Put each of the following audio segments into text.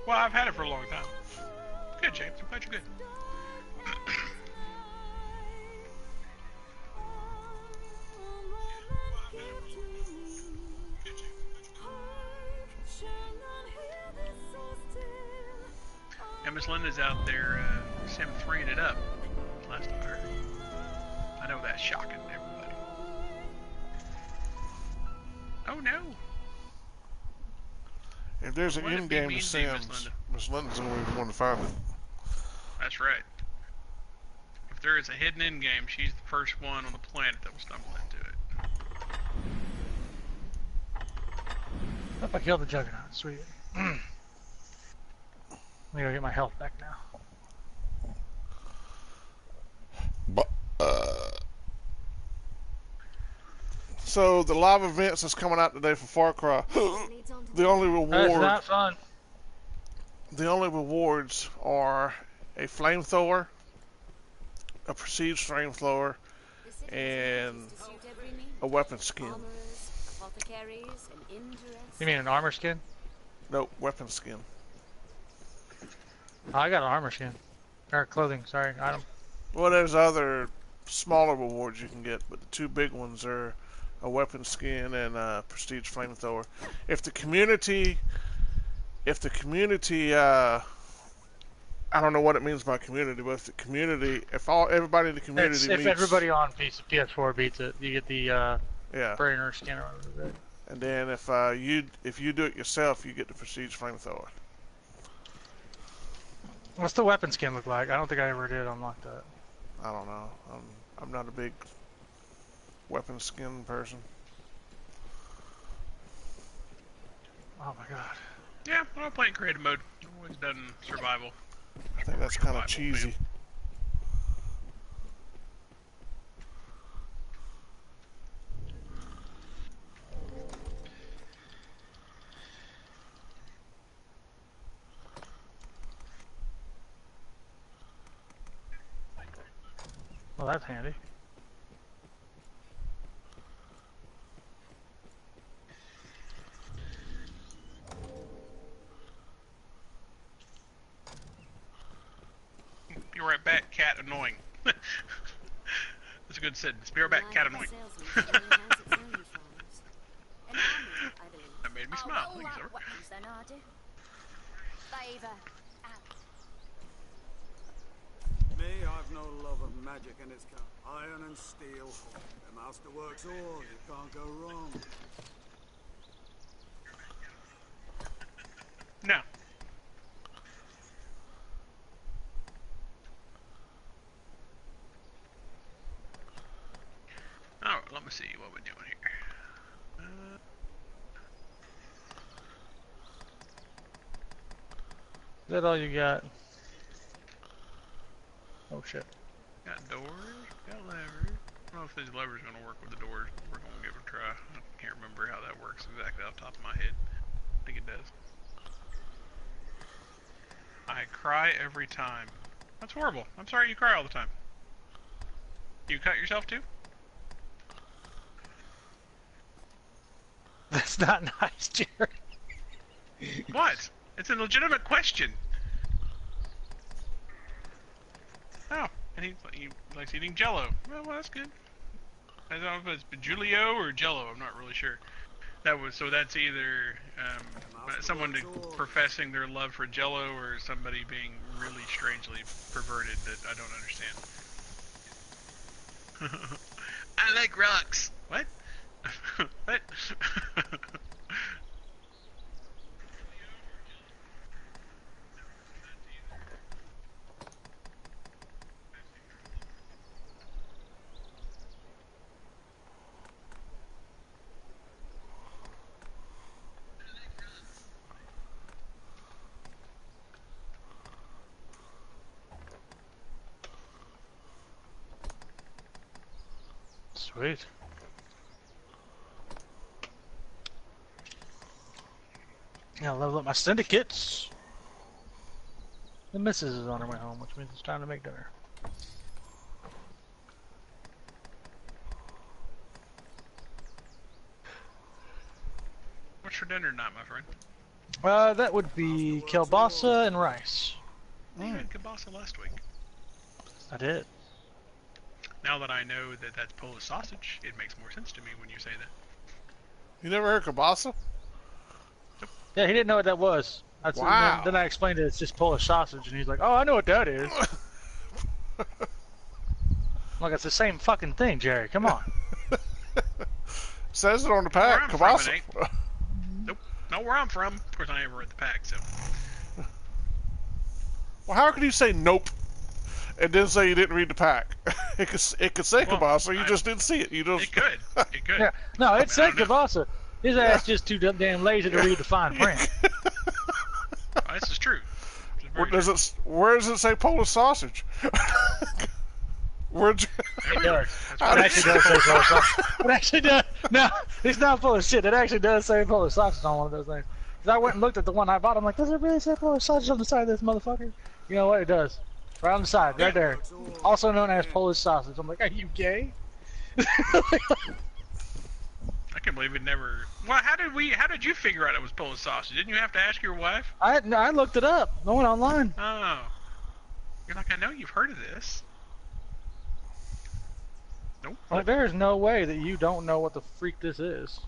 Well, I've had it for a long time. Good, James. I'm glad you're good. And Miss Linda's out there Sim 3'ing it up. Last I heard. I know that's shocking to everybody. Oh no! If there's an end game to Sims, Miss Linda's the only one to find it. That's right. If there is a hidden end game, she's the first one on the planet that will stumble into it. I hope I killed the Juggernaut. Sweet. Let me go get my health back now. But, so the live events that's coming out today for Far Cry, the only reward. That's not fun. The only rewards are a flamethrower, a prestige flamethrower, and a weapon skin. You mean an armor skin? Nope, weapon skin. Oh, I got an armor skin. Or clothing, sorry, item. Well, there's other smaller rewards you can get, but the two big ones are a weapon skin and a prestige flamethrower. If the community, I don't know what it means by community, but if the community, everybody in the community if everybody on PS4 beats it, you get the brainer skin or whatever. And then if you do it yourself, you get the prestige flamethrower. What's the weapon skin look like? I don't think I ever did unlock that. I don't know. I'm not a big weapon skin person. Oh my god. Yeah, I don't play in creative mode. I've always done survival. I think that's kind of cheesy. Fan. Well, that's handy. Be right back, cat annoying. That's a good sentence. Be right back, cat annoying. That made me smile. Thank you, sir. Me, I've no love of magic and its iron and steel. The master works all, you can't go wrong. No. Alright, let me see what we're doing here. Is that all you got? Oh shit. Got doors, got levers. I don't know if these levers are going to work with the doors. We're going to give it a try. I can't remember how that works exactly off the top of my head. I think it does. I cry every time. That's horrible. I'm sorry you cry all the time. You cut yourself too? That's not nice, Jerry. What? It's a legitimate question. Oh, and he likes eating Jello. Well, that's good. I don't know if it's Julio or Jello. I'm not really sure. So that's either someone professing their love for Jello or somebody being really strangely perverted that I don't understand. I like rocks. What? What? Sweet. Yeah, level up my syndicates. The missus is on her way home, which means it's time to make dinner. What's for dinner tonight, my friend? That would be kielbasa and rice. You had kielbasa last week. I did. Now that I know that that's Polish sausage, it makes more sense to me when you say that. You never heard kielbasa? Yeah, he didn't know what that was. Wow. Then I explained it, it's just Polish sausage, and he's like, "Oh, I know what that is." I'm like, it's the same fucking thing, Jerry. Come on. Says it on the pack. Where I'm from, Kielbasa. it ain't. Nope. Not where I'm from. Of course, I never read the pack, so. Well, how could you say nope and then say you didn't read the pack? It could say kielbasa, you just didn't see it. You just. It could. It could. Yeah. No, it said I don't know. kielbasa. His ass just too damn lazy to read the fine print. Oh, this is true. This is very Where does it say Polish sausage? Where'd you... true. It does. That's It actually does say Polish sausage. It actually does. No, it's not full of shit. It actually does say Polish sausage on one of those things. Because I went and looked at the one I bought. I'm like, does it really say Polish sausage on the side of this motherfucker? You know what? It does. Right on the side, right there. Also known as Polish sausage. I'm like, are you gay? I can't believe it never. Well, how did you figure out it was Polish sausage? Didn't you have to ask your wife? I looked it up. I went online. Oh. You're like, I know you've heard of this. Nope. Like, there is no way that you don't know what the freak this is.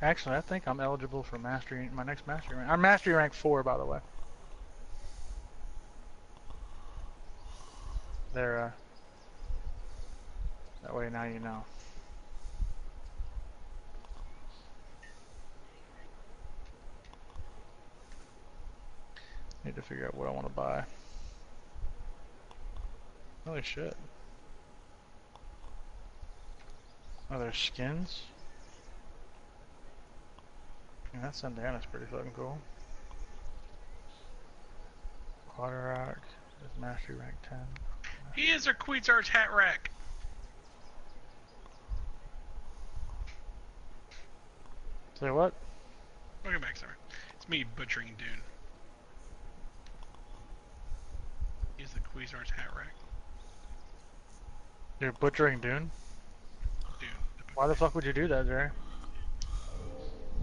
Actually, I think I'm eligible for mastery. My next mastery rank. I'm mastery rank 4, by the way. There. That way now you know. Need to figure out what I want to buy. Holy shit. Oh, there's skins? Yeah, that Sundana's pretty fucking cool. Quarter rack. There's mastery rank 10. He is our Queensar's hat rack. Say what? Welcome back, sorry. It's me butchering Dune. He's the Queensar's hat rack. You're butchering Dune? Dune. Why the fuck would you do that, Jerry?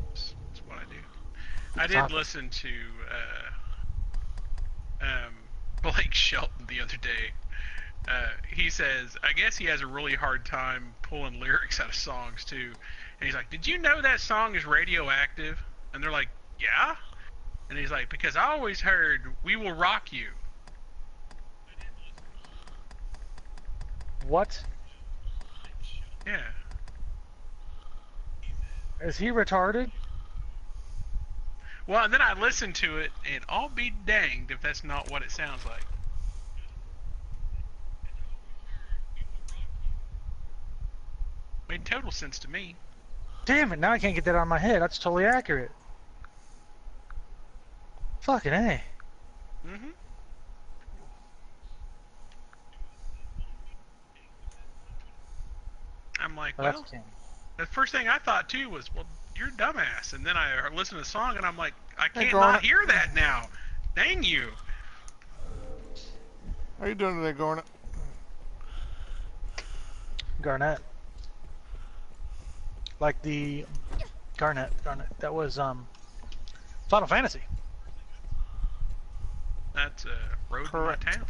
That's what I do. I did listen to Blake Shelton the other day. He says, I guess he has a really hard time pulling lyrics out of songs too. And he's like, did you know that song is radioactive? And they're like, yeah? And he's like, because I always heard, we will rock you. What? Yeah. Is he retarded? Well, and then I listened to it, and I'll be danged if that's not what it sounds like. Made total sense to me. Damn it, now I can't get that out of my head. That's totally accurate. Fucking A. Mm-hmm. I'm like, Well, well, that's king. the first thing I thought too was, well, you're a dumbass. And then I listened to the song, and I'm like, I Hey, can't Garnet. not hear that now. Dang you. How you doing today, Garnet? Garnet. Like the Garnet. That was Final Fantasy. That's a road Correct. in my town.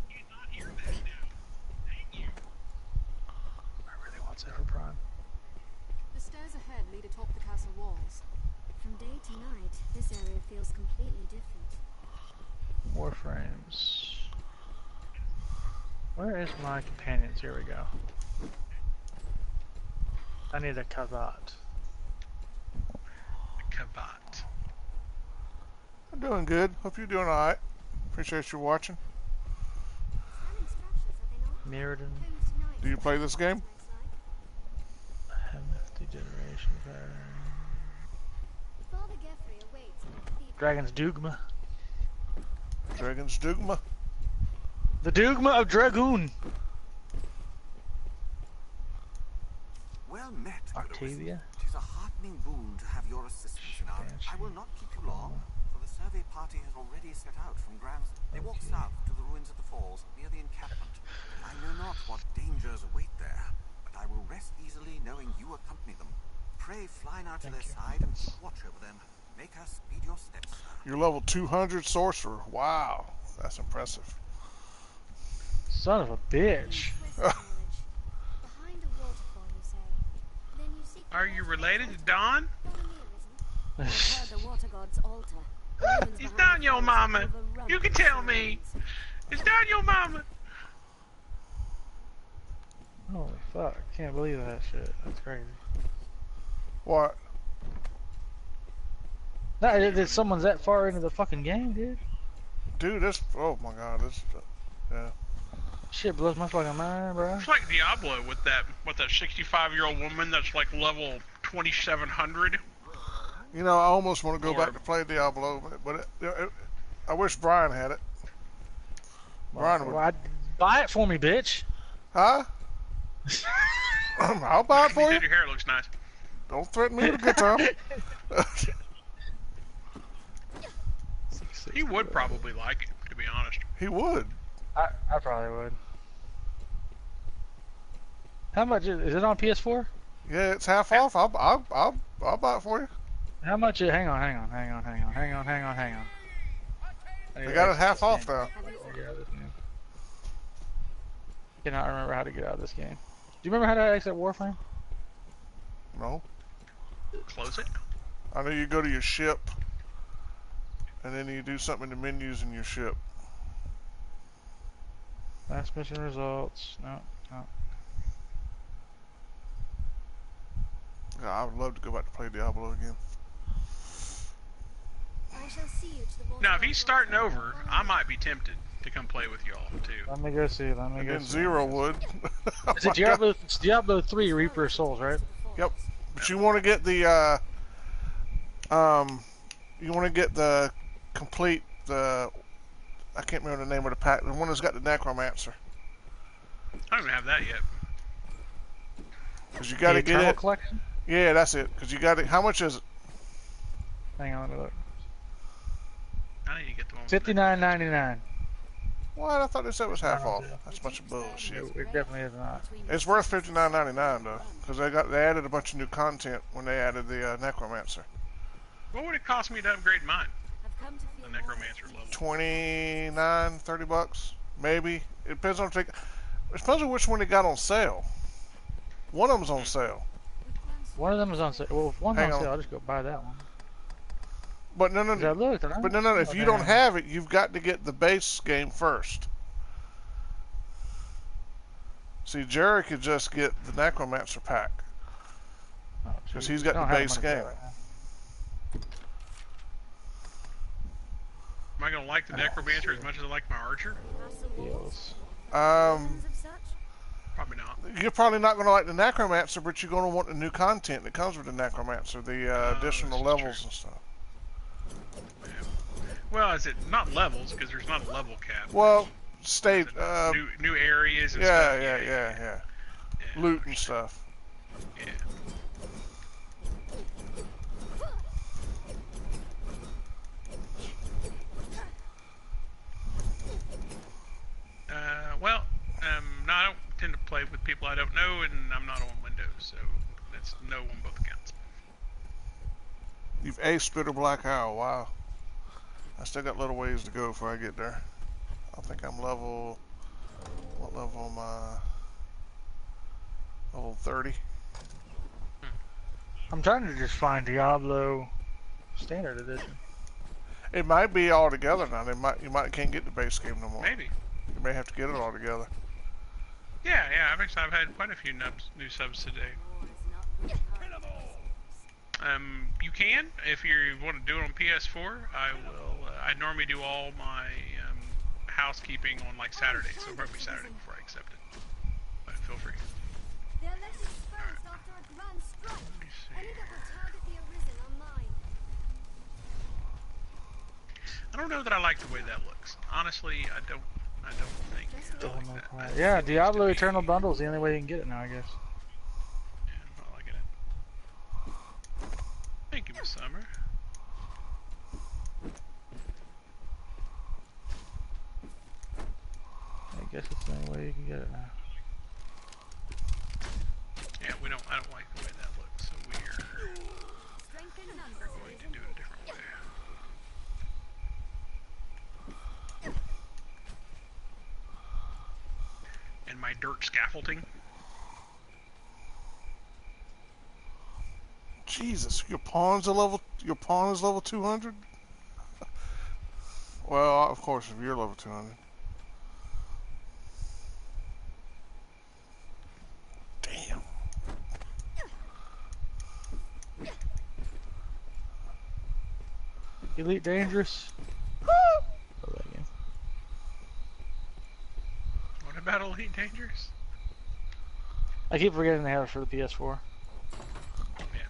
You can't not hear that now. Dang you. I really want Zephyr Prime. The stairs ahead lead atop the castle walls. From day to night, this area feels completely different. Warframes. Where is my companions? Here we go. I need a Kavat. Kavat. I'm doing good. Hope you're doing alright. Appreciate you watching. Stunning structures, are they not? Mirrodin. Homes to night. Do you play this game? Hefty Generation. Father Geoffrey awaits in the cathedral. Dragons Dogma. Dragons Dogma. The Dogma of Dragoon. Well met, good Octavia. It is a heartening boon to have your assistance in our... I will not keep you long, for the survey party has already set out from Grams. They walk south to the ruins of the falls, near the encampment. I know not what dangers await there, but I will rest easily knowing you accompany them. Pray fly now to their side and keep watch over them. Make her speed your steps, sir. You're level 200 sorcerer. Wow, that's impressive. Son of a bitch. Behind a waterfall, you say. Then you seek. Are you related to Don? I've heard the water god's altar. Is Don your mama? You can tell me. Is Don your mama? Holy fuck, can't believe that shit. That's crazy. What? No, that someone's that far into the fucking game, dude. Dude, this... Oh my god, this... Yeah. Shit blows my fucking mind, bro. It's like Diablo with that 65-year-old woman that's like level 2700. You know, I almost want to go Or- back to play Diablo, but I wish Brian had it. Brian would... Well, buy it for me, bitch. Huh? I'll buy it for you. Your hair looks nice. Don't threaten me with a good time. He would probably like it, to be honest. He would. I probably would. How much is it on PS4? Yeah, it's half off. I'll buy it for you. How much? Hang on. They got it half off now. I cannot remember how to get out of this game. Do you remember how to exit Warframe? No. Close it. I know you go to your ship, and then you do something in the menus in your ship. Last mission results. No. Yeah, I would love to go back to play Diablo again. I shall see you to the water Now, if god's he's starting altar. over, I might be tempted to come play with y'all too. Let me go see. And then Zero would. Oh Is my it God. Diablo 3 Reaper of Souls, right? Yep. But you want to get the you want to get the complete I can't remember the name of the pack. The one that's got the Necromancer. I don't even have that yet. Cause you got to get Eternal it. Collection? Yeah, that's it. Cause you got it. How much is it? Hang on, let me look. I need to get the one. with the- $59.99. What? I thought they said it was half off. That's a bunch of bullshit. It definitely is not. It's worth $59.99 though, because they added a bunch of new content when they added the Necromancer. What would it cost me to upgrade mine? I've come to The feel Necromancer level. 29, 30 bucks, maybe. It depends on it depends on which one they got on sale. One of them's on sale. One of them is on sale. Well, if one's Hang on on. sale, I'll just go buy that one. But no, 'Cause I looked, and But no. If you don't have it, you've got to get the base game first. See, Jerry could just get the Necromancer pack because he's got the base game. Am I gonna like the Necromancer as much as I like my Archer? Yes. Um, of such. Probably not. you're probably not going to like the Necromancer, but you're going to want the new content that comes with the Necromancer, the additional this is levels true. and stuff. Well, is it not levels? Because there's not a level cap. Well, stage, new areas and yeah, stuff. yeah, Yeah, loot and stuff. Yeah. No, I don't tend to play with people I don't know, and I'm not on Windows, so that's no on both accounts. You've aced Bitter Black Owl. Wow. I still got a little ways to go before I get there. I think I'm level. What level am I? Level 30. I'm trying to just find Diablo Standard Edition. It might be all together now. You might can't get the base game no more. Maybe. You may have to get it all together. Yeah. I've had quite a few new subs today. You can if you want to do it on PS4. I will. I normally do all my housekeeping on like Saturday, so it'll probably be Saturday before I accept it. But feel free. They're less exposed after a grand strike. Let me see. Any that will target the Arisen are mine. I don't don't know that I like the way that looks. Honestly, I don't think I like that. Yeah, It needs to Diablo be- Eternal Bundle is the only way you can get it now, I guess. Yeah, I'm not liking it. Thank you, Miss Summer. I guess it's the only way you can get it now. Yeah, I don't like the way that looks, so we're going to do it a different way. And my dirt scaffolding. Jesus, your pawn is level 200. Well, of course, if you're level 200. Damn. Elite Dangerous. What about Elite Dangerous? I keep forgetting they have it for the PS4. Yeah.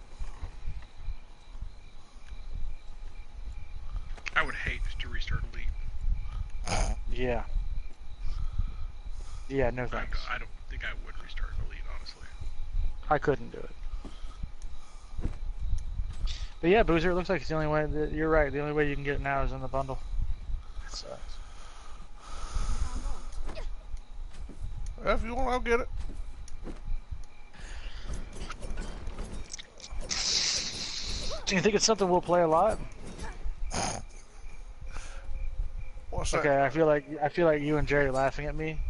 I would hate to restart Elite. Yeah. Yeah, no thanks. I don't think I would restart Elite, honestly. I couldn't do it. But yeah, Boozer, it looks like it's the only way. You're right. The only way you can get it now is in the bundle. It sucks. If you want, I'll get it. Do you think it's something we'll play a lot? What's that? Okay, I feel like you and Jerry are laughing at me.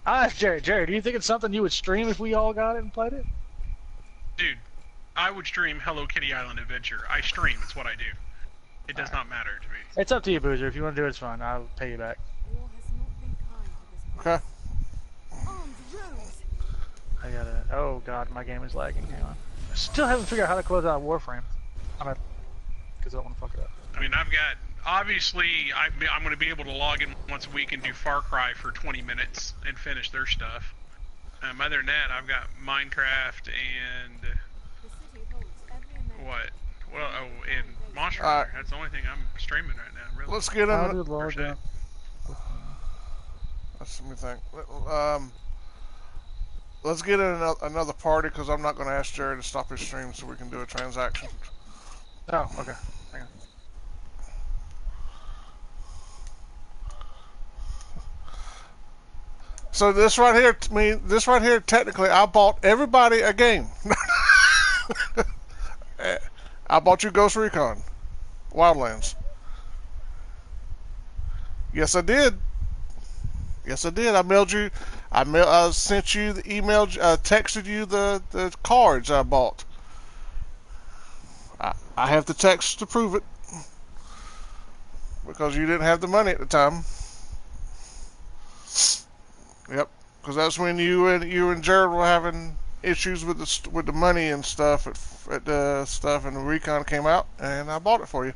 I asked Jerry. Jerry, do you think it's something you would stream if we all got it and played it? Dude, I would stream Hello Kitty Island Adventure. I stream, it's what I do. It does not matter to me. It's up to you, Boozer. If you want to do it, it's fine. I'll pay you back. War has not been kind to this place. Okay. Armed rogues! I gotta. Oh god, my game is lagging. Hang on. I still haven't figured out how to close out Warframe. Because I don't want to fuck it up. I mean, I've got... Obviously, I'm going to be able to log in once a week and do Far Cry for 20 minutes and finish their stuff. Other than that, I've got Minecraft and... The city holds every American. What? Well, oh, and Monster Alright. Hunter. That's the only thing I'm streaming right now, really. Let's get How in. did log se. out? Let me think. Let's get in another party because I'm not going to ask Jerry to stop his stream so we can do a transaction. Oh, okay. Hang on. So this right here, technically, I bought everybody a game. I bought you Ghost Recon, Wildlands. Yes, I did. Yes, I did. I sent you the email, texted you the cards I bought. I have the text to prove it because you didn't have the money at the time. Yep, because that's when you and Jared were having issues with the money and stuff at the stuff, and the Recon came out, and I bought it for you.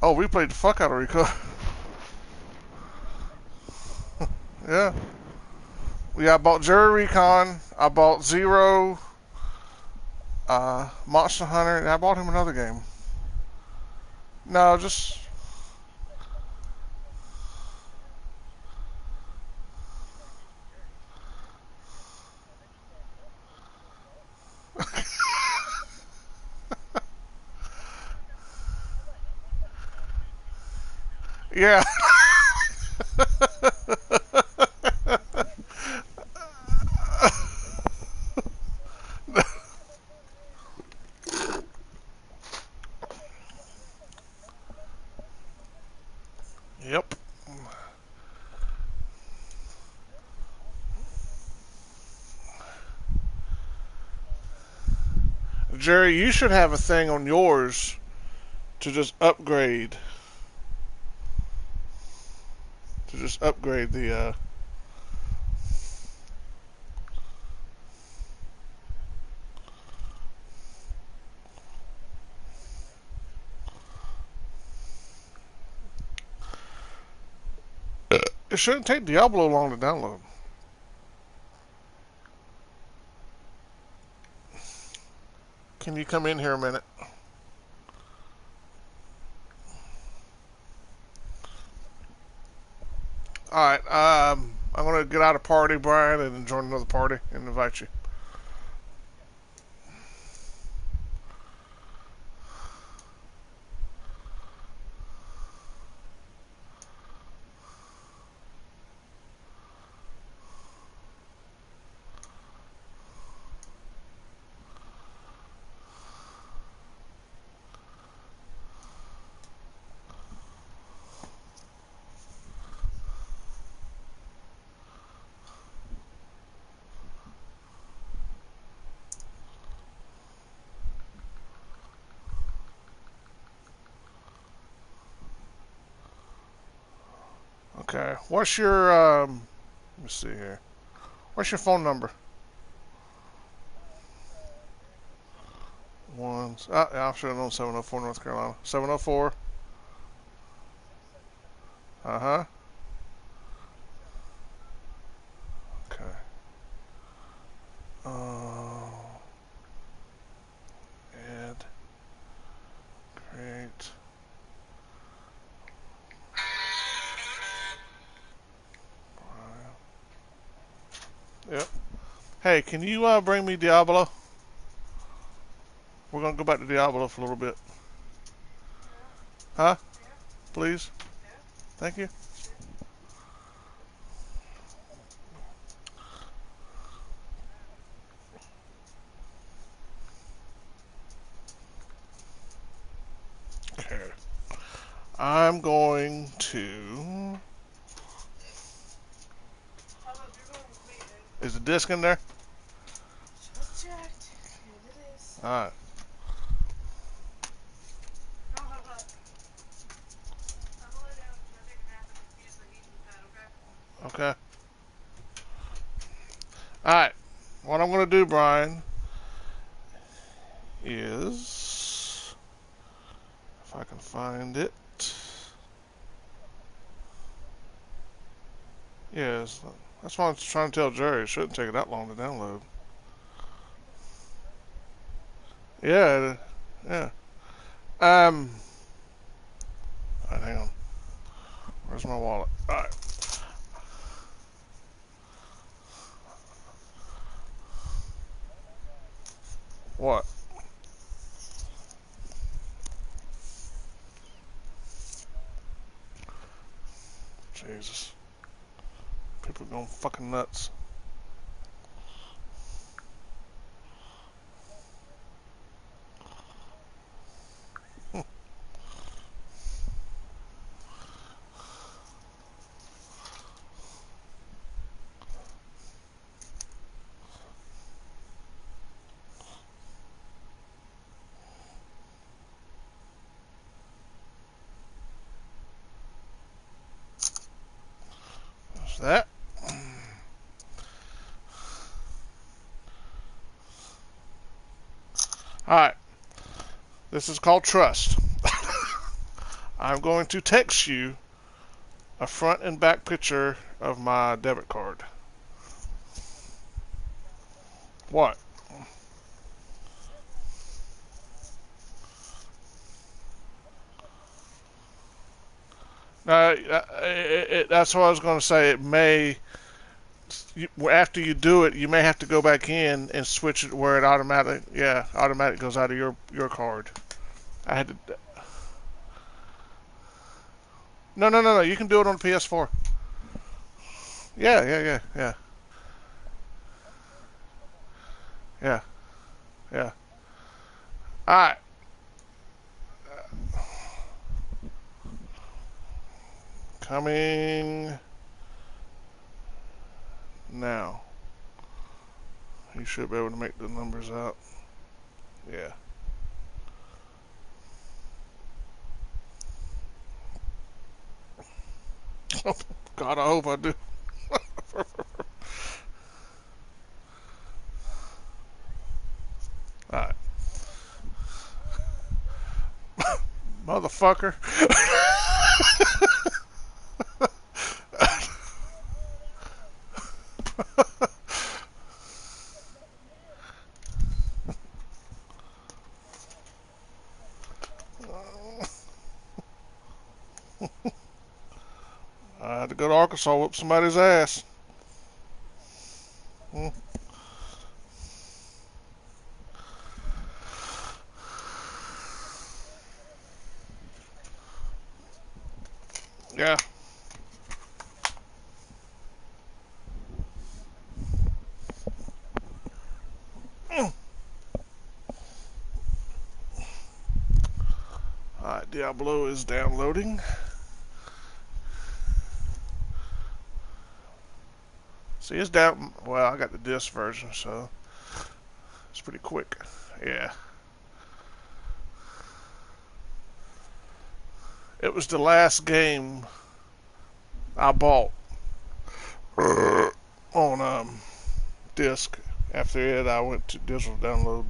Oh, we played the fuck out of Recon. Yeah. Yeah, I bought Jerry Recon. I bought Zero, Monster Hunter, and I bought him another game. No, just... Yeah. Yep. Jerry, you should have a thing on yours to just upgrade. To just upgrade the, It shouldn't take Diablo long to download. Can you come in here a minute? Alright, I'm gonna get out of party, Brian, and join another party and invite you. Okay, what's your, let me see here. What's your phone number? Yeah, I should have known 704 North Carolina. 704. Uh-huh. Okay. Add. Great. Yep. Hey, can you bring me Diablo? We're gonna go back to Diablo for a little bit. Huh? Please? Thank you. Okay. I'm going to... Is the disc in there? Just checked, and it is. Alright. I'll have a. I'm gonna lay down and take a nap and use the heating pad, okay? Okay. Alright. What I'm going to do, Brian, is... If I can find it... Yes. That's what I was trying to tell Jerry. It shouldn't take it that long to download. Yeah. Yeah. Alright, hang on. Where's my wallet? Alright. What? Jesus. People are going fucking nuts. There's that. Alright. This is called trust. I'm going to text you a front and back picture of my debit card. What? Now, that's what I was going to say. It may, after you do it, you may have to go back in and switch it where it automatic goes out of your card. I had to. No. You can do it on the PS4. Yeah. All right. Coming now. You should be able to make the numbers out. Yeah. God, I hope I do. Alright. Motherfucker. I had to go to Arkansas, whoop somebody's ass. Hmm. Yeah. Alright, Diablo is downloading. See, it's down. Well, I got the disc version, so it's pretty quick. Yeah. It was the last game I bought on disc. After it, I went to digital download.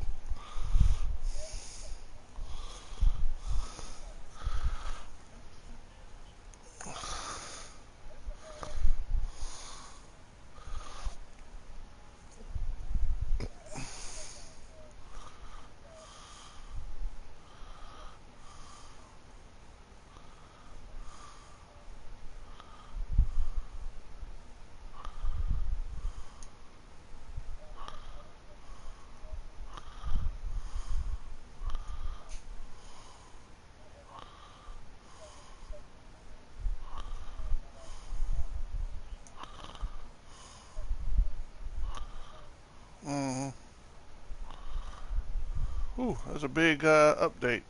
Mm-hmm. Ooh, that's a big update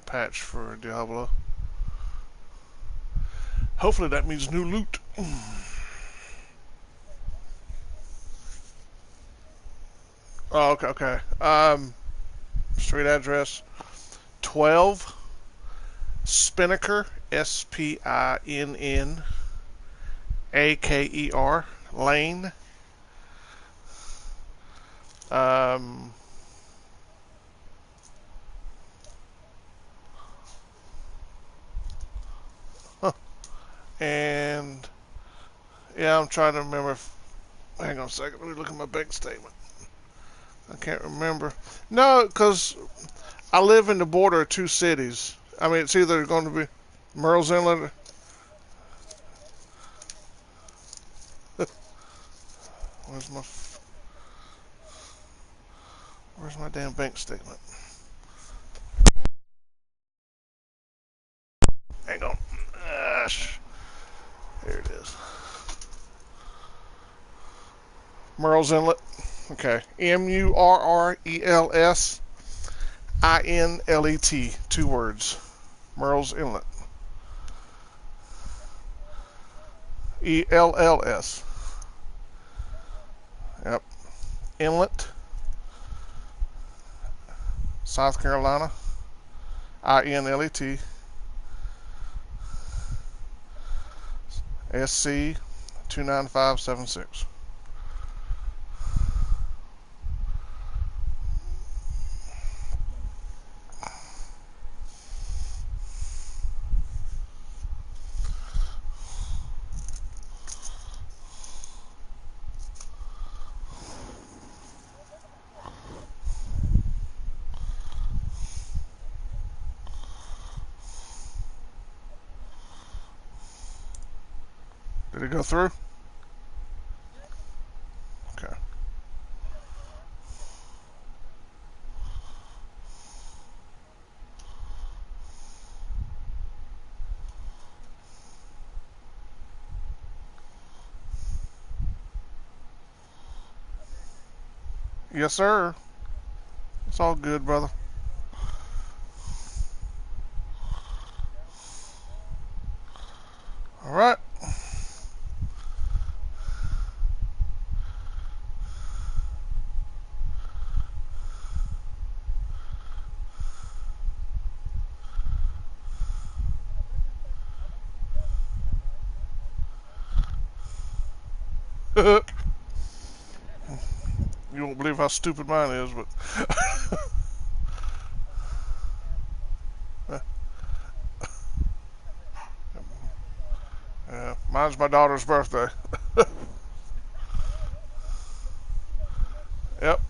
patch for Diablo. Hopefully that means new loot. Oh, okay, okay. Street address 12 Spinnaker, Spinnaker Lane. Um, and yeah, I'm trying to remember. Hang on a second. Let me look at my bank statement. I can't remember. No, because I live in the border of two cities. I mean, it's either going to be Merle's Inlet. Where's my Where's my damn bank statement? Hang on. Here it is. Merle's Inlet. Okay. Murrelsinlet. 2 words. Merle's Inlet. ELLS. Yep. Inlet. South Carolina. INLET. SC 29576. Did it go through? Okay. Yes, sir. It's all good, brother. All right. You won't believe how stupid mine is, but mine's my daughter's birthday. Yep.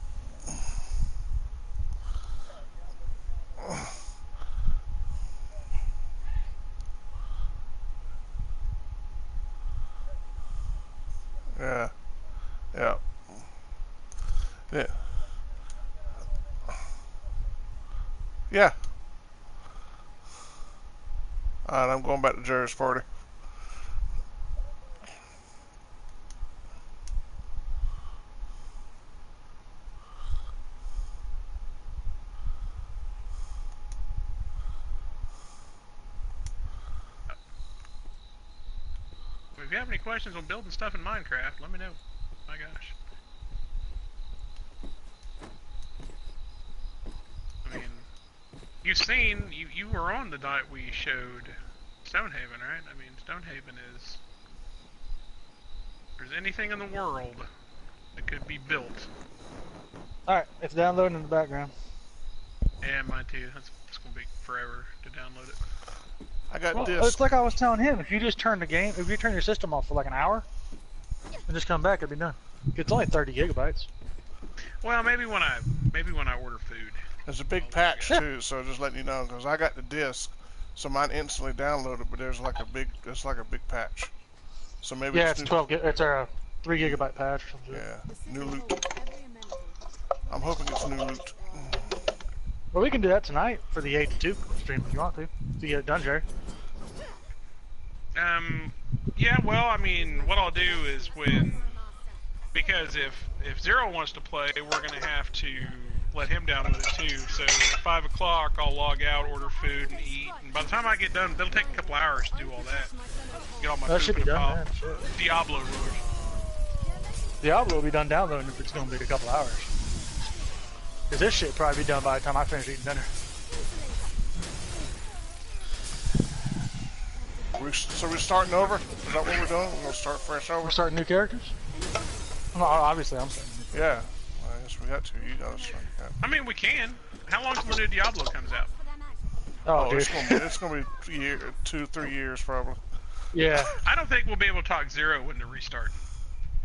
Yeah. Yeah. Yeah. Yeah. Alright, I'm going back to Jerry's party. If you have any questions on building stuff in Minecraft, let me know. My gosh. I mean, you've seen, you were on the night we showed Stonehaven, right? I mean, Stonehaven is... If there's anything in the world that could be built. Alright, it's downloading in the background. Yeah, mine too. It's going to be forever to download it. I got Well, disc. it's like I was telling him, if you just turn the game, if you turn your system off for like an hour, and just come back, it'll be done. It's only 30 gigabytes. Well, maybe when I order food. There's a big patch too, so just letting you know, because I got the disc, so mine instantly downloaded, but there's like a big patch. So maybe Yeah, it's it's new, 12. It's a 3 gigabyte patch. Or something. yeah, new loot. I'm hoping it's new loot. Well, we can do that tonight for the 8 to 2 stream if you want to get it done, Jerry. Yeah, well, I mean, what I'll do is because if Zero wants to play, we're gonna have to let him download it too. So at 5 o'clock, I'll log out, order food, and eat. And by the time I get done, it'll take a couple hours to do all that. Get all my That food should be in a done, pile. man. Sure. Diablo rulers. Diablo will be done downloading if it's going to be a couple hours. Because this shit will probably be done by the time I finish eating dinner. So we're starting over? Is that what we're doing? We're gonna start fresh over? We're starting new characters? No, obviously I'm starting new characters. Yeah. Well, I guess we got to. You gotta start. Yeah. I mean, we can. How long till the new Diablo comes out? Oh, Oh, dude. it's gonna be 2-3 years probably. Yeah. I don't think we'll be able to talk Zero when the restart.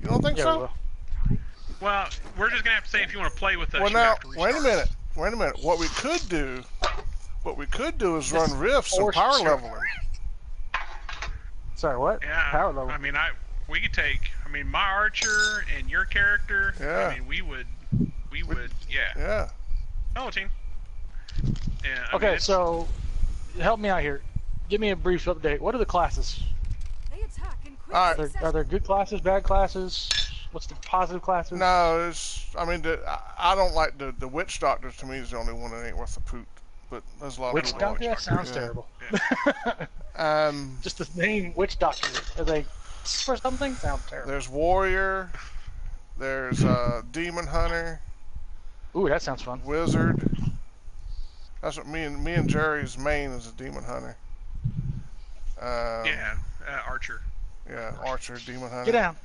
You don't think Yeah, so? we will. Well, we're just gonna have to say if you want to play with us. Well, you now have to restart. wait a minute. What we could do is run rifts and forced power server. leveling. Sorry, what? Yeah. Power level. I mean, we could take. I mean, my archer and your character. Yeah. I mean, we would. Yeah. Yeah. Hello, team. Yeah. I Okay, mean, so help me out here. Give me a brief update. What are the classes? They attack in quick All right. Are there good classes, bad classes? What's the positive classes? No, I mean, I don't like the witch doctor. To me, is the only one that ain't worth the poot. But there's a lot Witch of doctor? people. That sounds Yeah. terrible. Um, Just the name witch doctor. Are they for something? Sounds terrible. there's warrior. There's demon hunter, Ooh, that sounds fun. wizard. That's what me and Jerry's main is a demon hunter. yeah. Archer. Yeah, archer, demon hunter. Get down.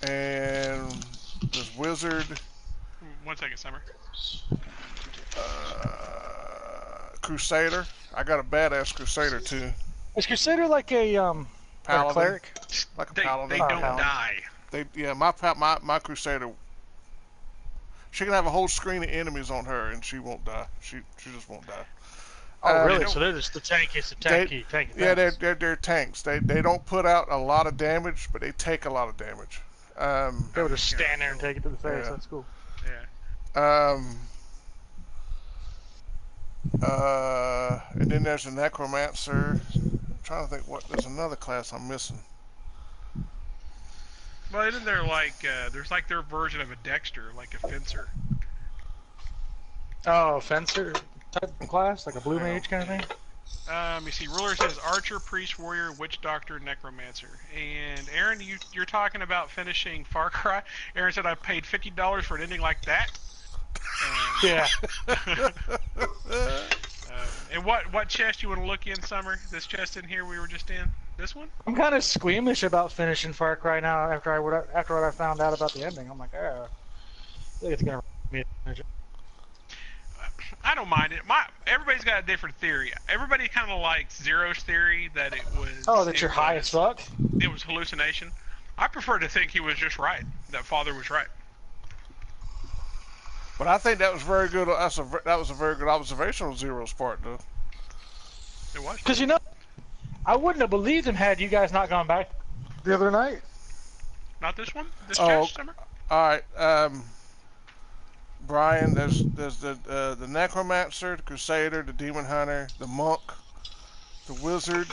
And there's wizard, 1 second, Summer. crusader. I got a badass crusader too. Is Crusader like a Paladin. cleric? Like a They paladin. don't Paladin. die. My crusader. She can have a whole screen of enemies on her and she won't die. She just won't die. Oh, really? don't- So they're just the tankiest of They- tanky. Yeah, tanks. they're tanks. They don't put out a lot of damage, but they take a lot of damage. They would just stand there and take it to the face. Yeah. That's cool. Yeah. And then there's a necromancer. I'm trying to think there's another class I'm missing. Well, isn't there like there's like their version of a Dexter, like a fencer? Oh, fencer type of class, like a blue mage kind of thing. You see, ruler says archer, priest, warrior, witch doctor, necromancer. And Aaron, you're talking about finishing Far Cry. Aaron said I paid $50 for an ending like that. Yeah. And what chest you want to look in, Summer? This chest in here we were just in. This one? I'm kind of squeamish about finishing Far Cry now. After what I found out about the ending, I'm like, I think it's gonna be. I don't mind it. Everybody's got a different theory. Everybody kind of likes Zero's theory that it was. Oh, that you're high as fuck. It was hallucination. I prefer to think he was just right. That Father was right. But I think that was very good. That was a very good observation on Zero's part, though. It was. Because I wouldn't have believed him had you guys not gone back the other night. Not this one. This Oh. summer. All right. Brian, there's the necromancer, the crusader, the demon hunter, the monk, the wizard,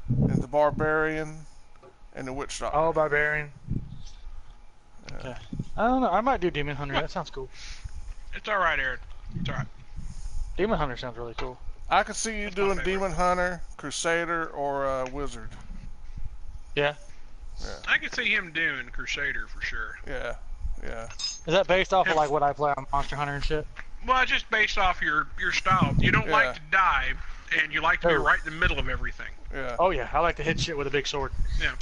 and the barbarian, and the witch doctor. Oh, barbarian. Yeah. Okay. I don't know. I might do demon hunter. That sounds cool. It's all right, Aaron. It's all right. Demon hunter sounds really cool. I could see you That's my doing favorite. demon hunter, crusader, or wizard. Yeah. I could see him doing Crusader for sure. Yeah. Yeah. Is that based off of like what I play on Monster Hunter and shit? Well, just based off your style. You don't Yeah. like to die, and you like to be Oh. right in the middle of everything. Yeah. Oh yeah, I like to hit shit with a big sword. Yeah.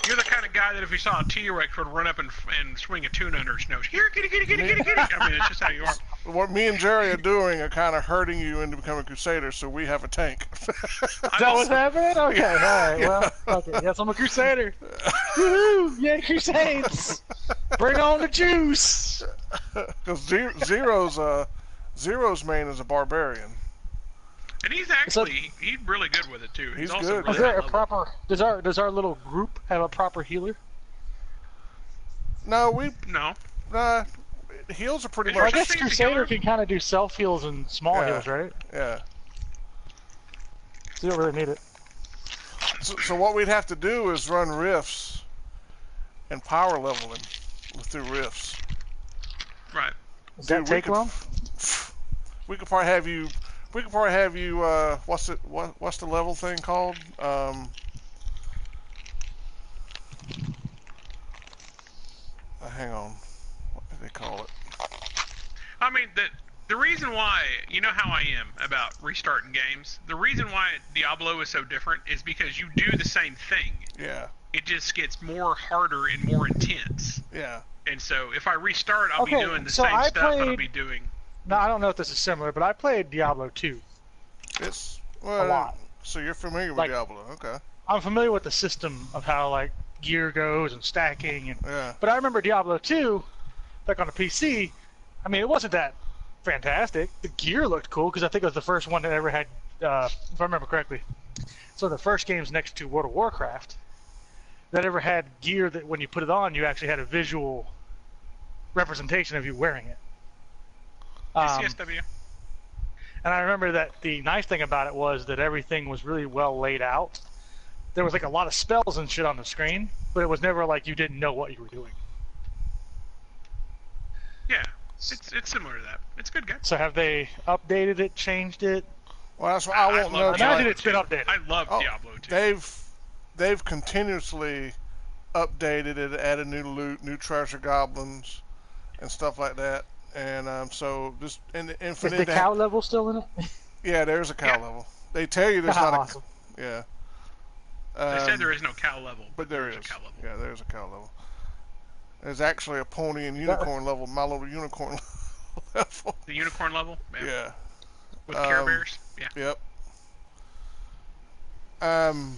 You're the kind of guy that if he saw a T-Rex would run up and swing a tune under his nose. Here, kitty, kitty, kitty, kitty, kitty. I mean, it's just how you are. What me and Jerry are doing are kind of hurting you into becoming a crusader, so we have a tank. Is that what's happening? Okay, alright, well, fuck it. Yes, I'm a crusader. Woohoo! Yeah, crusades! Bring on the juice! Because Zero's main is a barbarian. And he's really good with it too. He's also good. really Is there high a level. proper... Does our little group have a proper healer? No, No. heals are pretty Is Well, I much. there guess Fancy crusader healer? can kind of do self-heals and small Yeah. heals, right? Yeah. So you don't really need it. So what we'd have to do is run rifts and power level him through rifts. Right. Does that Dude, take long? We could probably have you. What's the level thing called? Hang on. What do they call it? I mean, the reason why, you know how I am about restarting games, the reason why Diablo is so different is because you do the same thing. Yeah. It just gets more harder and more intense. Yeah. And so if I restart, I'll be Okay, doing the so same I stuff that I'll played- be doing. No, I don't know if this is similar, but I played Diablo 2 It's a lot. So you're familiar with Like- Diablo, okay? I'm familiar with the system of how like gear goes and stacking, and Yeah. but I remember Diablo 2, back on the PC. I mean, it wasn't that fantastic. The gear looked cool because I think it was the first one that ever had, if I remember correctly. So the first games next to World of Warcraft that ever had gear that when you put it on, you actually had a visual representation of you wearing it. CSW. And I remember that the nice thing about it was that everything was really well laid out. There was like a lot of spells and shit on the screen, but it was never like you didn't know what you were doing. Yeah, it's similar to that. It's a good game. So have they updated it, changed it? Well, that's what I won't know. love till Imagine Diablo it's been 2. updated. I love Oh, Diablo 2. They've continuously updated it, added new loot, new treasure goblins, and stuff like that. And so this in the Is infinite. the cow level still in it? Yeah, there's a cow Yeah. level. They tell you there's not Awesome. a. Yeah. They said there is no cow level. But there there's is. a cow level. Yeah, there's a cow level. There's actually a pony and unicorn level, my little unicorn level. The unicorn level? Yeah. With Care Bears? Yeah. Yep. I'm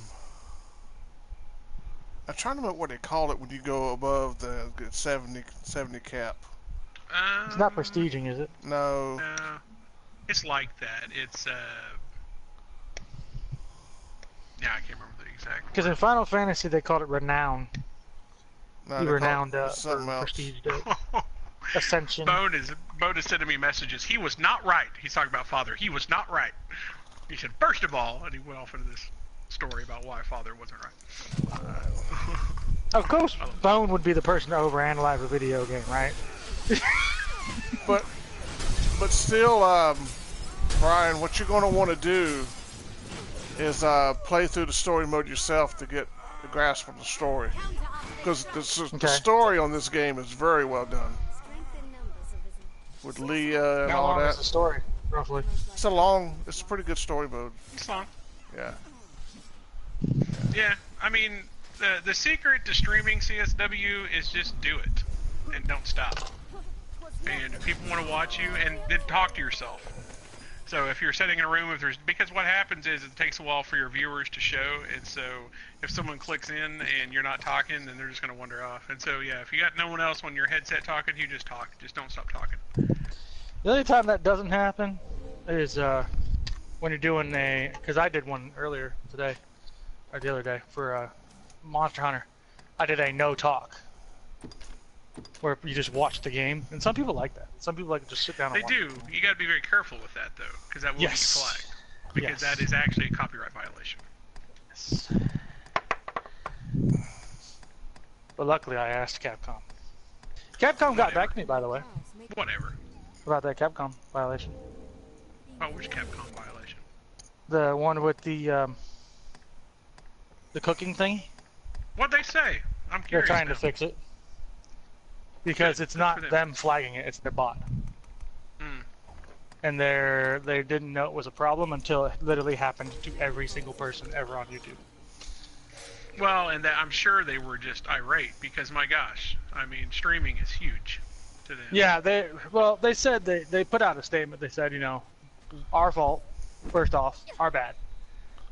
trying to remember what they call it when you go above the 70 cap. It's not prestiging, is it? No. No. It's like that. It's, yeah, I can't remember the exact Because in Final Fantasy they called it renown. No, You they call it renowned something for else. prestige ascension. Bone is sending me messages. He was not right. He's talking about Father. He was not right. He said, first of all, and he went off into this story about why Father wasn't right. Of course, Bone would be the person to overanalyze a video game, right? But still, Brian, what you're going to want to do is play through the story mode yourself to get the grasp of the story. Because the story on this game is very well done. Strength in numbers arisen. With Leah and How all long is that. the story, roughly? It's a pretty good story mode. It's fun. Yeah. Yeah, I mean, the secret to streaming CSW is just do it. And don't stop. And if people want to watch you, and then talk to yourself. So if you're sitting in a room, because what happens is it takes a while for your viewers to show, and so if someone clicks in and you're not talking, then they're just going to wander off. And so yeah, if you got no one else on your headset talking, you just talk. Just don't stop talking. The only time that doesn't happen is when you're doing because I did one earlier today, or the other day, for Monster Hunter, I did a no talk, where you just watch the game, and some people like that. Some people like to just sit down and They watch. do. You got to be very careful with that though, because that will get Yes. flagged. Because Yes. that is actually a copyright violation. Yes. But luckily, I asked Capcom. Capcom got back to me, by the way, Whatever. about that Capcom violation. Oh, which Capcom violation? The one with the cooking thing. What'd they say? I'm They're curious. trying now. to fix it because it's Good not for them. them flagging it; it's their bot. Mm. And they didn't know it was a problem until it literally happened to every single person ever on YouTube. Well, and that, I'm sure they were just irate because, my gosh, I mean, streaming is huge to them. Yeah, they said they put out a statement. They said, our fault. First off, our bad.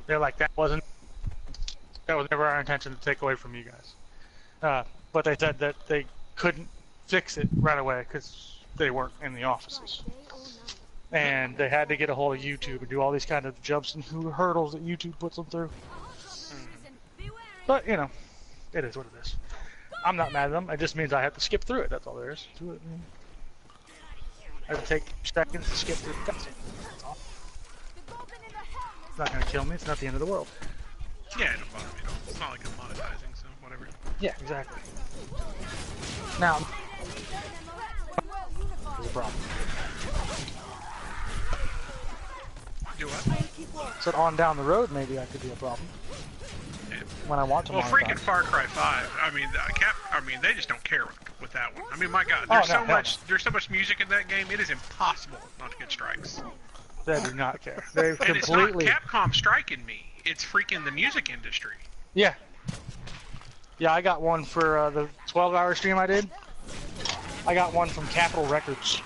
They're like, that was never our intention to take away from you guys. But they said that they couldn't fix it right away because they weren't in the offices. And they had to get a hold of YouTube and do all these kind of jumps and hurdles that YouTube puts them through. But, it is what it is. I'm not mad at them. It just means I have to skip through it. That's all there is to it. I have to take seconds to skip through the cutscene. That's all. It's not going to kill me. It's not the end of the world. Yeah, it don't bother me at all. It's not like I'm monetizing, so whatever. Yeah, exactly. Now, there's a problem. Do what? So on down the road, maybe I could be a problem Yeah. when I want to Well, monetize. freaking Far Cry 5. I mean, they just don't care with that one. I mean, my God, Oh, there's no, so much music in that game. It is impossible not to get strikes. They do not care. They've And completely. it's not Capcom striking me. It's freaking the music industry. Yeah. Yeah, I got one for the 12-hour stream I did. I got one from Capitol Records.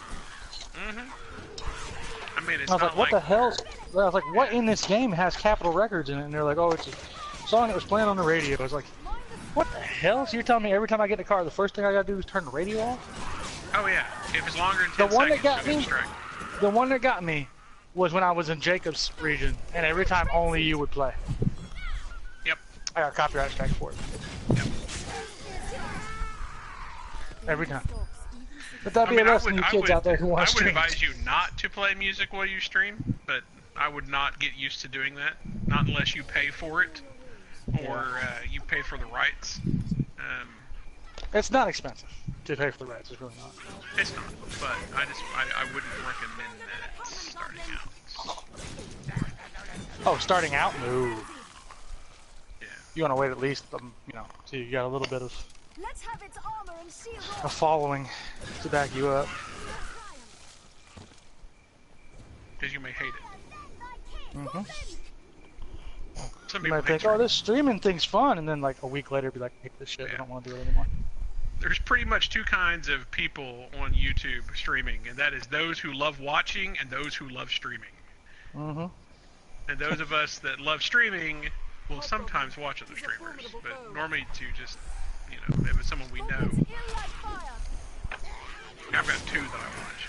I mean, it's I was not like, what the hell's... I was like, what in this game has Capitol Records in it? And they're like, oh, it's a song that was playing on the radio. I was like, what the hell? So you're telling me every time I get in the car, the first thing I gotta do is turn the radio off? Oh yeah, if it's longer than 10 The one that seconds, got you'll me- get a strike. The one that got me was when I was in Jacob's region, and every time only you would play. Yep. I got a copyright strike for it. Yep. Every time. But that'd I be mean, a lesson to you kids out there who want to I would stream. advise you not to play music while you stream, but I would not get used to doing that. Not unless you pay for it, or you pay for the rights. It's not expensive to pay for the rights. It's really not. It's not, but I wouldn't recommend that starting out. Oh, starting out? No. Yeah. You want to wait at least, so you got a little bit of Let's have its armor and shield. a following to back you up. Because you may hate it. Mm-hmm. Some You people might hate think, oh, streaming. this streaming thing's fun, and then like a week later be like, I hate this shit, I Yeah. don't want to do it anymore. There's pretty much two kinds of people on YouTube streaming, and that is those who love watching and those who love streaming. Mm-hmm. And those of us that love streaming will sometimes watch other streamers, but normally to just, if it's someone we know. I've got two that I watch.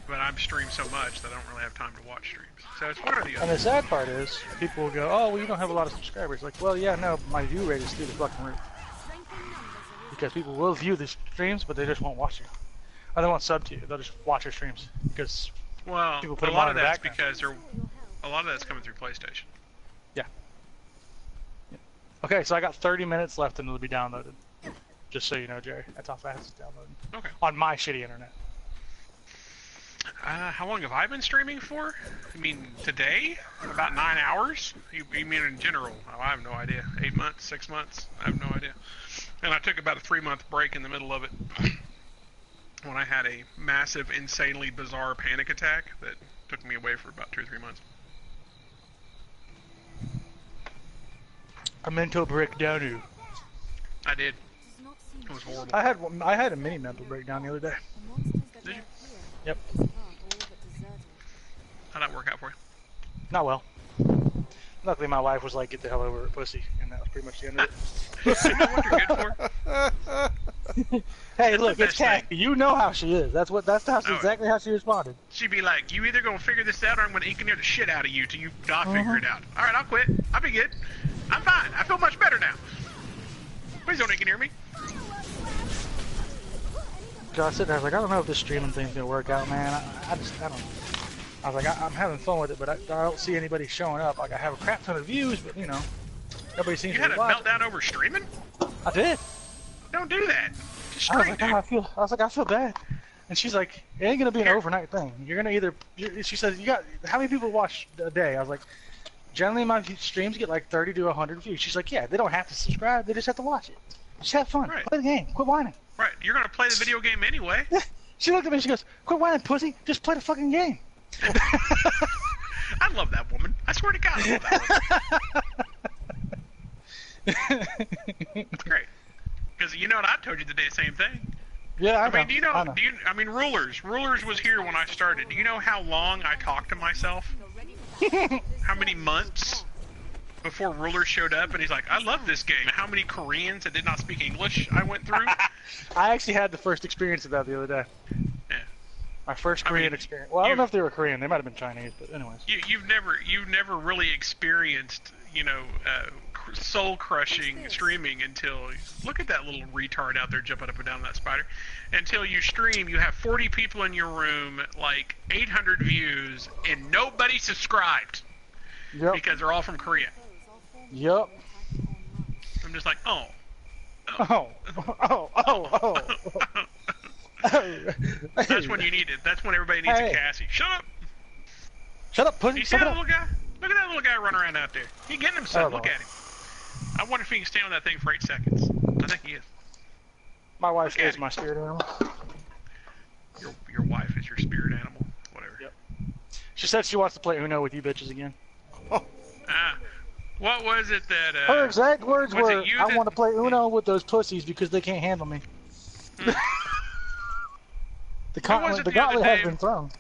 But I'm stream so much that I don't really have time to watch streams. So it's one or the And other. the sad part is, people will go, oh, well, you don't have a lot of subscribers. Like, well, yeah, no, my view rate is through the fucking roof. Because people will view the streams, but they just won't watch you. Or they won't sub to you. They'll just watch your streams. Because, Well, people put a them lot on of in the that's background. because a lot of that's coming through PlayStation. okay, so I got 30 minutes left and it'll be downloaded. Just so you know, Jerry. That's how fast it's downloading. Okay. On my shitty internet. How long have I been streaming for? I mean, today? About 9 hours? You mean in general? Oh, I have no idea. 8 months? 6 months? I have no idea. And I took about a 3-month break in the middle of it when I had a massive, insanely bizarre panic attack that took me away for about 2 or 3 months. A mental breakdown. I did. It was horrible. I had a mini mental breakdown the other day. Did you? Yep. How'd that work out for you? Not well. Luckily, my wife was like, "Get the hell over it, pussy," and that was pretty much the end of it. Isn't that what you're good for? Hey, That's look, the it's best Kathy. You know how she is. That's how Oh. exactly how she responded. She'd be like, you either gonna figure this out or I'm gonna engineer the shit out of you till you not figure it out. Alright, I'll quit. I'll be good. I'm fine. I feel much better now. Please don't get near me. So I sit there, I was like, I don't know if this streaming thing's gonna work out, man. I don't know. I was like, I'm having fun with it, but I don't see anybody showing up. Like, I have a crap ton of views, but you know, nobody seems You to had be a watching. meltdown over streaming? I did. Don't do that. Just I was stream, like, dude. I feel bad. And she's like, it ain't gonna be an overnight thing. You're gonna either. She says, you got how many people watch a day? I was like, generally my streams get like 30 to 100 views. She's like, yeah, they don't have to subscribe. They just have to watch it. Just have fun. Right. Play the game. Quit whining. Right, you're gonna play the video game anyway. She looked at me and she goes, quit whining, pussy. Just play the fucking game. I love that woman. I swear to God, I love that woman. It's great. Because you know what? I told you the same thing. Yeah, I mean, do you know? I know. I mean, Rulers was here when I started. Do you know how long I talked to myself? How many months before Ruler showed up? And he's like, I love this game. How many Koreans that did not speak English I went through? I actually had the first experience of that the other day. Yeah. My first Korean experience. Well, I don't know if they were Korean. They might have been Chinese, but anyways. You've never really experienced, soul crushing streaming until look at that little retard out there jumping up and down that spider. Until you stream, you have 40 people in your room, like 800 views, and nobody subscribed because they're all from Korea. Yep. I'm just like, oh. That's when you need it. That's when everybody needs a Cassie. Shut up. Shut up, pussy. You see that little guy? Look at that little guy running around out there. He's getting himself. Look at him. I wonder if he can stay on that thing for 8 seconds. I think he is. My wife is my spirit animal. Your wife is your spirit animal. Whatever. Yep. She said she wants to play Uno with you bitches again. What was it that... Her exact words were, I want to play Uno with those pussies because they can't handle me. The gauntlet has been thrown.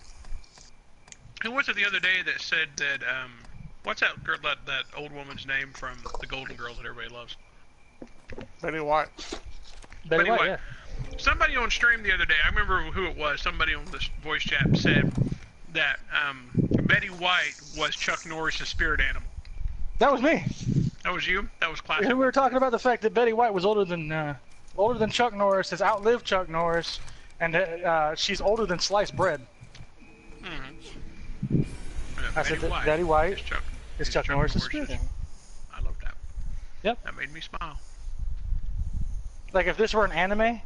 Who was it the other day that said that, what's that girl, that old woman's name from the Golden Girls that everybody loves? Betty White. Betty White, yeah. Somebody on stream the other day, I remember who it was, somebody on this voice chat said that Betty White was Chuck Norris' spirit animal. That was me. That was you? That was classic. We were talking about the fact that Betty White was older than Chuck Norris, has outlived Chuck Norris, and she's older than sliced bread. Mm-hmm. I said that Betty White is Chuck Norris' spirit animal. I love that. Yep. That made me smile. Like if this were an anime,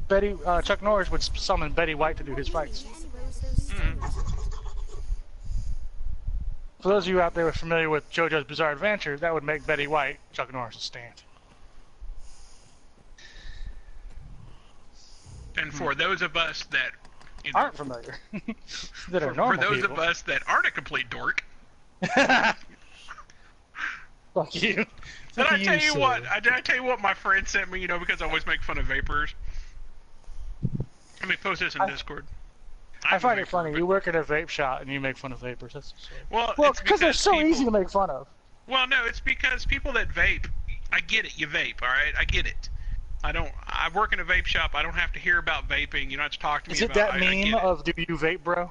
Chuck Norris would summon Betty White to do his fights. For those of you out there who are familiar with JoJo's Bizarre Adventure, that would make Betty White Chuck Norris' stand. And for those of us that aren't familiar, that are normal for those people. of us that aren't a complete dork. Fuck you. Did I tell you what? Did I tell you what my friend sent me? Because I always make fun of vapors. Let me post this in Discord. I find it funny. You work at a vape shop and you make fun of vapors. That's well, because they're so easy to make fun of. Well, no, it's because people that vape. I get it. You vape, all right? I get it. I work in a vape shop. I don't have to hear about vaping. You don't have to talk to me about it. Is it that meme of "Do you vape, bro"?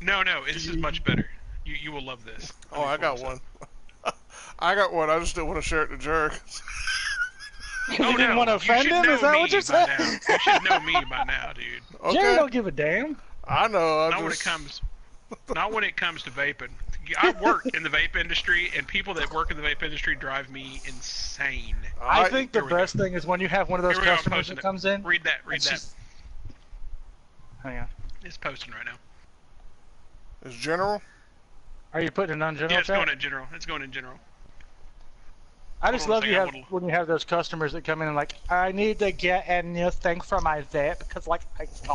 No, this is much better. You will love this. Oh, I got one. I got one. I just didn't want to share it to Jerk. You didn't want to offend him? Is that what you're saying? You should know me by now, dude. Okay. Jerry don't give a damn. I know. Not when it comes to vaping. I work in the vape industry, and people that work in the vape industry drive me insane. I think the best thing is when you have one of those customers that comes in. Read that. Hang on. It's posting right now. Is general? Are you putting it on general? Yeah, it's going in general. I just love when you have those customers that come in and like, I need to get a new thing for my vape because like I can't.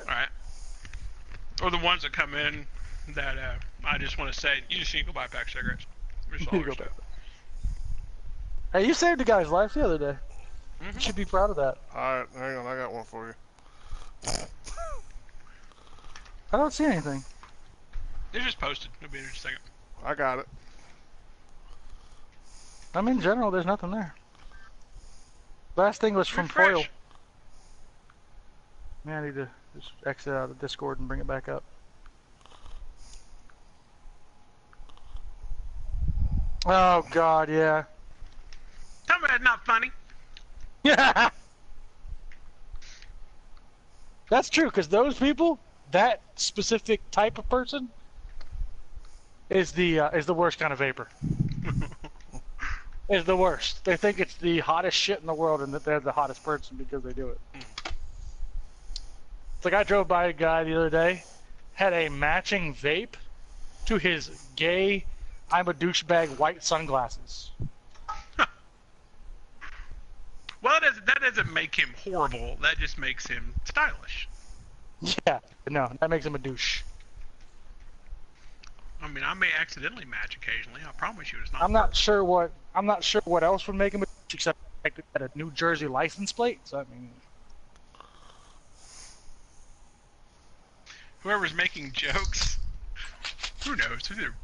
Alright. Or the ones that come in that I just want to say, you just need to go buy a pack of cigarettes. Hey, you saved a guy's life the other day. You should be proud of that. Alright, hang on, I got one for you. I don't see anything. They just posted. It'll be in just a second. I got it. I mean, in general, there's nothing there. Last thing was from Foil. Yeah, I need to just exit out of Discord and bring it back up. Oh God, yeah. Tell me That's not funny. Yeah. That's true, because those people, that specific type of person, is the worst kind of vapor. Is the worst. They think it's the hottest shit in the world, and that they're the hottest person because they do it. It's like I drove by a guy the other day, had a matching vape to his gay, I'm a douchebag white sunglasses. Well, that doesn't make him horrible. That just makes him stylish. Yeah, no, that makes him a douche. I mean, I may accidentally match occasionally. I promise you, it's not. I'm not sure what else would make him a douche except the fact that he had a New Jersey license plate. So I mean, Whoever's making jokes, who knows? They're